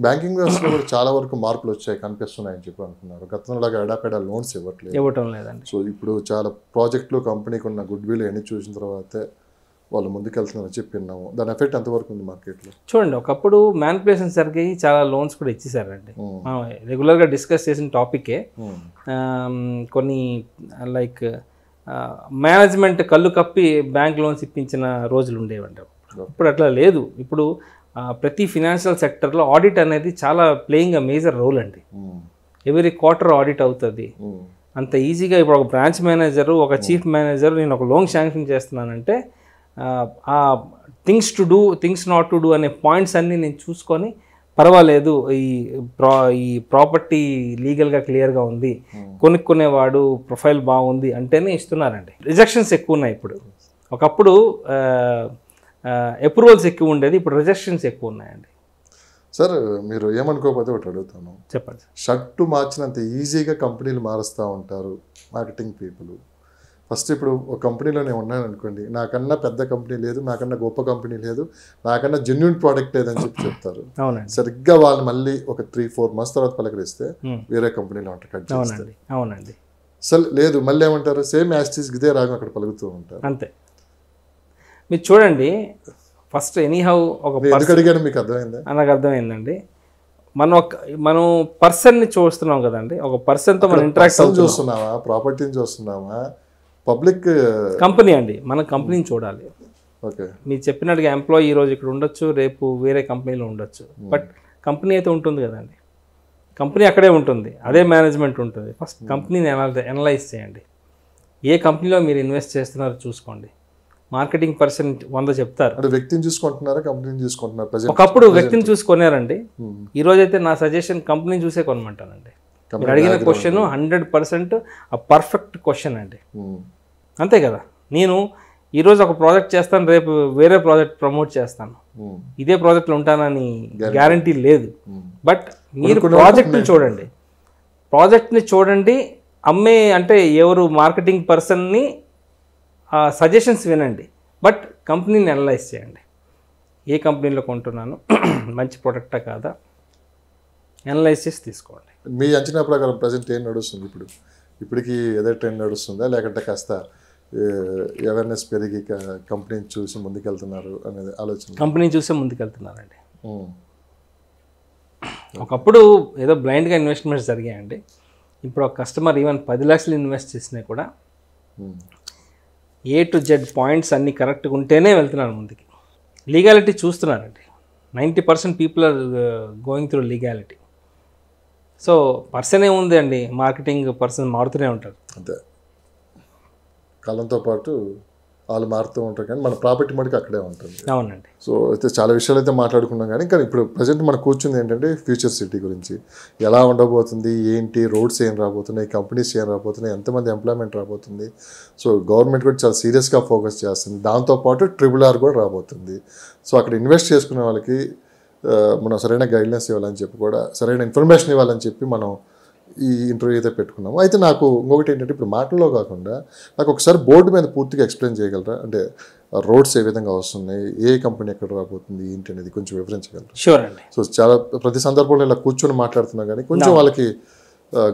Banking వ్యవస్థలో కూడా చాలా వరకు మార్పులు వచ్చాయి కనిపిస్తున్నాయని చెప్పి అంటున్నారు. గతంలోలాగా ఎడాపెడా లోన్స్ ఇవ్వటం లేదండి. సో ఇప్పుడు చాలా ప్రాజెక్టులు కంపెనీకి ఉన్న గుడ్ విల్ అన్ని చూసిన తర్వాతే వాళ్ళు ముందుకెళ్తున్నారని చెప్పి విన్నాము. దాని ఎఫెక్ట్ ఎంతవరకు ఉంది మార్కెట్లో? చూడండి, ఒకప్పుడు మ్యానిపులేషన్ జరిగి చాలా లోన్స్ కూడా ఇచ్చేసారండి. మనం రెగ్యులర్గా డిస్కస్ చేసిన టాపికే. కొన్ని లైక్ మేనేజ్మెంట్ కళ్ళు కప్పి బ్యాంక్ లోన్స్ ఇప్పించిన రోజులు ఉండేవండి. ఇప్పుడు అట్లా లేదు. ఇప్పుడు ప్రతి ఫినాన్షియల్ సెక్టర్లో ఆడిట్ అనేది చాలా ప్లేయింగ్ అ మేజర్ రోల్ అండి. ఎవ్రీ క్వార్టర్ ఆడిట్ అవుతుంది. అంత ఈజీగా ఇప్పుడు ఒక బ్రాంచ్ మేనేజరు, ఒక చీఫ్ మేనేజర్ నేను ఒక లోన్ శాంక్షన్ చేస్తున్నానంటే ఆ things to do, things not to do అనే పాయింట్స్ అన్నీ నేను చూసుకొని పర్వాలేదు ఈ ప్రాపర్టీ లీగల్గా క్లియర్గా ఉంది, కొనుక్కునేవాడు ప్రొఫైల్ బాగుంది అంటేనే ఇస్తున్నారండి. రిజెక్షన్స్ ఎక్కువ ఉన్నాయి ఇప్పుడు. ఒకప్పుడు అప్రూవల్స్ ఎక్కువ ఉండేది, ఇప్పుడు రిజెక్షన్స్ ఎక్కువ ఉన్నాయండి. సార్ మీరు ఏమనుకోకపోతే ఒకటి అడుగుతాను. చెప్పండి. షర్టు మార్చినంత ఈజీగా కంపెనీలు మారుస్తూ ఉంటారు మార్కెటింగ్ పీపుల్. ఫస్ట్ ఇప్పుడు ఒక కంపెనీలో నేను ఉన్నాను అనుకోండి, నాకన్నా పెద్ద కంపెనీ లేదు, నాకన్నా గొప్ప కంపెనీ లేదు, నాకన్నా జెన్యూన్ ప్రోడక్ట్ లేదని చెప్పి చెప్తారు. సరిగ్గా వాళ్ళు మళ్ళీ ఒక 3-4 months తర్వాత పలకరిస్తే వేరే కంపెనీలో ఉంటారు, కట్ చేస్తారు. అవునండి. అసలు లేదు, మళ్ళీ ఏమంటారు, సేమ్ యాస్టీస్ ఇదే రాగం అక్కడ పలుకుతూ ఉంటారు. అంతే. మీరు చూడండి, ఫస్ట్ ఎనీహౌ ఒక అడిగాను, మీకు అర్థమైందా? నాకు అర్థమైందండి. మనం పర్సన్ని చూస్తున్నాం కదండి, ఒక పర్సన్తో మనం ఇంటరాక్ట్ చూస్తున్నామా, ప్రాపర్టీని చూస్తున్నామా, పబ్లిక్ కంపెనీ అండి, మనం కంపెనీని చూడాలి. ఓకే, మీరు చెప్పినట్టుగా ఎంప్లాయీ ఈరోజు ఇక్కడ ఉండొచ్చు, రేపు వేరే కంపెనీలో ఉండొచ్చు, బట్ కంపెనీ అయితే ఉంటుంది కదండి. కంపెనీ అక్కడే ఉంటుంది, అదే మేనేజ్మెంట్ ఉంటుంది. ఫస్ట్ కంపెనీని అనలైజ్ చేయండి. ఏ కంపెనీలో మీరు ఇన్వెస్ట్ చేస్తున్నారో చూసుకోండి. మార్కెటింగ్ పర్సన్ 100 చెప్తారు. వ్యక్తిని చూసుకుంటున్నారా, కంపెనీని చూసుకుంటున్నారు? ఒకప్పుడు వ్యక్తిని చూసి కొనారండి, ఈ రోజైతే నా సజెషన్ కంపెనీని చూసే కొనమంటానండి. మీరు అడిగిన క్వశ్చన్ 100% పర్ఫెక్ట్ క్వశ్చన్ అండి. అంతే కదా. నేను ఈరోజు ఒక ప్రాజెక్ట్ చేస్తాను, రేపు వేరే ప్రాజెక్ట్ ప్రమోట్ చేస్తాను, ఇదే ప్రాజెక్ట్లో ఉంటానని గ్యారంటీ లేదు. బట్ మీరు ప్రాజెక్ట్ని చూడండి, అమ్మే అంటే ఎవరు మార్కెటింగ్ పర్సన్ని సజెషన్స్ వినండి, బట్ కంపెనీని అనలైజ్ చేయండి. ఏ కంపెనీలో కొంటున్నాను, మంచి ప్రొడక్టా కాదా, అనలైజ్ చేసి తీసుకోండి. మీ అంచనా ప్రకారం ప్రజెంట్ ఏం నడుస్తుంది? ఇప్పటికి ఏదో ట్రెండ్ నడుస్తుందా, లేకుంటే కాస్త అవేర్నెస్ పెరిగి కంపెనీని చూసి ముందుకెళ్తున్నారు అనేది ఆలోచన? కంపెనీని చూసే ముందుకెళ్తున్నారండి. ఒకప్పుడు ఏదో బ్లైండ్గా ఇన్వెస్ట్మెంట్స్ జరిగాయండి. ఇప్పుడు ఒక కస్టమర్ ఈవెన్ 10 lakhs ఇన్వెస్ట్ చేసినా కూడా A to Z పాయింట్స్ అన్నీ కరెక్ట్గా ఉంటేనే వెళ్తున్నారు ముందుకి. లీగాలిటీ చూస్తున్నారండి. 90% people are going through legality. So person ఏముంది అండి, మార్కెటింగ్ పర్సన్ మారుతూనే ఉంటారు. అంతే, కాలంతో పాటు వాళ్ళు మారుతూ ఉంటారు, కానీ మన ప్రాపర్టీ మటుకు అక్కడే ఉంటుంది. అవునండి. సో అయితే చాలా విషయాలు అయితే మాట్లాడుకున్నాం, కానీ ఇప్పుడు ప్రజెంట్ మనం కూర్చుంది ఏంటంటే ఫ్యూచర్ సిటీ గురించి. ఎలా ఉండబోతుంది, ఏంటి, రోడ్స్ ఏం రాబోతున్నాయి, కంపెనీస్ ఏం రాబోతున్నాయి, ఎంతమంది ఎంప్లాయ్మెంట్ రాబోతుంది. సో గవర్నమెంట్ కూడా చాలా సీరియస్గా ఫోకస్ చేస్తుంది. దాంతోపాటు RRR కూడా రాబోతుంది. సో అక్కడ ఇన్వెస్ట్ చేసుకునే వాళ్ళకి మనం సరైన గైడ్లైన్స్ ఇవ్వాలని చెప్పి, కూడా సరైన ఇన్ఫర్మేషన్ ఇవ్వాలని చెప్పి మనం ఈ ఇంటర్వ్యూ అయితే పెట్టుకున్నాము. అయితే నాకు ఇంకొకటి ఏంటంటే, ఇప్పుడు మాటల్లో కాకుండా నాకు ఒకసారి బోర్డు మీద పూర్తిగా ఎక్స్ప్లెయిన్ చేయగలరా? అంటే రోడ్స్ ఏ విధంగా వస్తున్నాయి, ఏ కంపెనీ ఎక్కడ రాబోతుంది, ఏంటి అనేది కొంచెం వివరించగలరా? షూర్ అండి. సో చాలా ప్రతి సందర్భంలో ఇలా కూర్చొని మాట్లాడుతున్నా కానీ కొంచెం వాళ్ళకి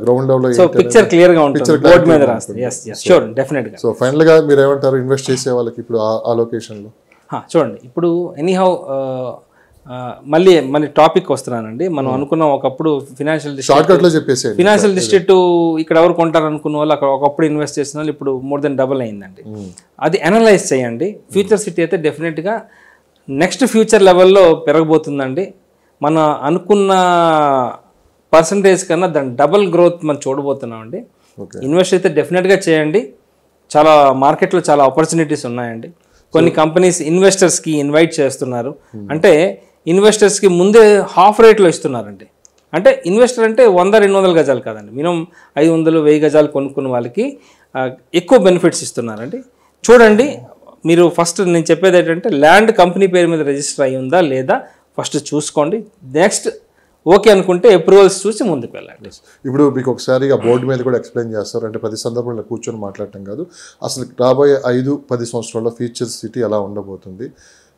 గ్రౌండ్ లెవెల్లో పిక్చర్ క్లియర్గా ఉంటుంది, బోర్డు మీద రాస్తుంది. షూర్, డెఫినెట్గా. సో ఫైనల్గా మీరు ఏమంటారు ఇన్వెస్ట్ చేసే వాళ్ళకి ఇప్పుడు ఆ లొకేషన్లో? చూడండి, ఇప్పుడు ఎనీహౌ మళ్ళీ మన టాపిక్ వస్తున్నానండి. మనం అనుకున్నాం ఒకప్పుడు ఫినాన్షియల్ డిస్ట్రిక్ట్ ఇక్కడ ఎవరు కొంటారు అనుకున్న వాళ్ళు అక్కడ ఒకప్పుడు ఇన్వెస్ట్ చేసిన వాళ్ళు ఇప్పుడు more than double అయిందండి. అది అనలైజ్ చేయండి. ఫ్యూచర్ సిటీ అయితే డెఫినెట్గా నెక్స్ట్ ఫ్యూచర్ లెవెల్లో పెరగబోతుందండి. మన అనుకున్న పర్సంటేజ్ కన్నా దాని డబల్ గ్రోత్ మనం చూడబోతున్నామండి. ఇన్వెస్ట్ అయితే డెఫినెట్గా చేయండి. చాలా మార్కెట్లో చాలా ఆపర్చునిటీస్ ఉన్నాయండి. కొన్ని కంపెనీస్ ఇన్వెస్టర్స్కి ఇన్వైట్ చేస్తున్నారు. అంటే ఇన్వెస్టర్స్కి ముందే హాఫ్ రేట్లో ఇస్తున్నారండి. అంటే ఇన్వెస్టర్ అంటే 100-200 గజాలు కాదండి, మినిమం 500-1000 గజాలు కొనుక్కున్న వాళ్ళకి ఎక్కువ బెనిఫిట్స్ ఇస్తున్నారండి. చూడండి, మీరు ఫస్ట్ నేను చెప్పేది ఏంటంటే ల్యాండ్ కంపెనీ పేరు మీద రిజిస్టర్ అయ్యి ఉందా లేదా ఫస్ట్ చూసుకోండి. నెక్స్ట్ ఓకే అనుకుంటే అప్రూవల్స్ చూసి ముందుకు వెళ్ళండి. ఇప్పుడు మీకు ఒకసారి ఆ బోర్డు మీద కూడా ఎక్స్ప్లెయిన్ చేస్తారు. అంటే ప్రతి సందర్భంలో కూర్చొని మాట్లాడటం కాదు, అసలు రాబోయే 5-10 సంవత్సరాల్లో ఫ్యూచర్ సిటీ ఎలా ఉండబోతుంది,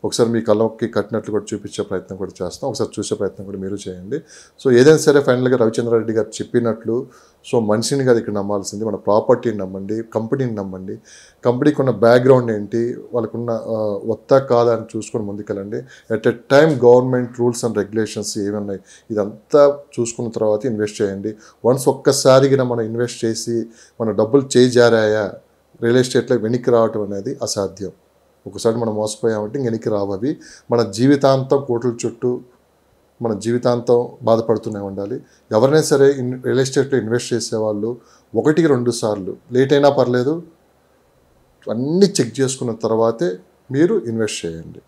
ఒకసారి మీ కళ్ళకి కట్టినట్లు కూడా చూపించే ప్రయత్నం కూడా చేస్తాం, ఒకసారి చూసే ప్రయత్నం కూడా మీరు చేయండి. సో ఏదైనా సరే ఫైనల్గా రవిచంద్రారెడ్డి గారు చెప్పినట్లు సో మనిషిని కాదు ఇక్కడ నమ్మాల్సింది, మన ప్రాపర్టీని నమ్మండి, కంపెనీని నమ్మండి, కంపెనీకి ఉన్న బ్యాక్గ్రౌండ్ ఏంటి, వాళ్ళకున్న వత్తా కాదా అని చూసుకొని ముందుకెళ్ళండి. At a time government rules and regulations ఏమి ఉన్నాయి ఇదంతా చూసుకున్న తర్వాత ఇన్వెస్ట్ చేయండి. వన్స్ ఒక్కసారిగా మనం ఇన్వెస్ట్ చేసి మన డబ్బులు చేజారాయా రియల్ ఎస్టేట్లో వెనక్కి రావటం అనేది అసాధ్యం. ఒకసారి మనం మోసపోయామంటే ఇంక వెనక్కి రావవి. మన జీవితాంతం కోట్ల చుట్టూ మన జీవితాంతం బాధపడుతూనే ఉండాలి. ఎవరైనా సరే రియల్ ఎస్టేట్లో ఇన్వెస్ట్ చేసేవాళ్ళు 1-2 సార్లు లేట్ అయినా పర్లేదు, అన్నీ చెక్ చేసుకున్న తర్వాతే మీరు ఇన్వెస్ట్ చేయండి.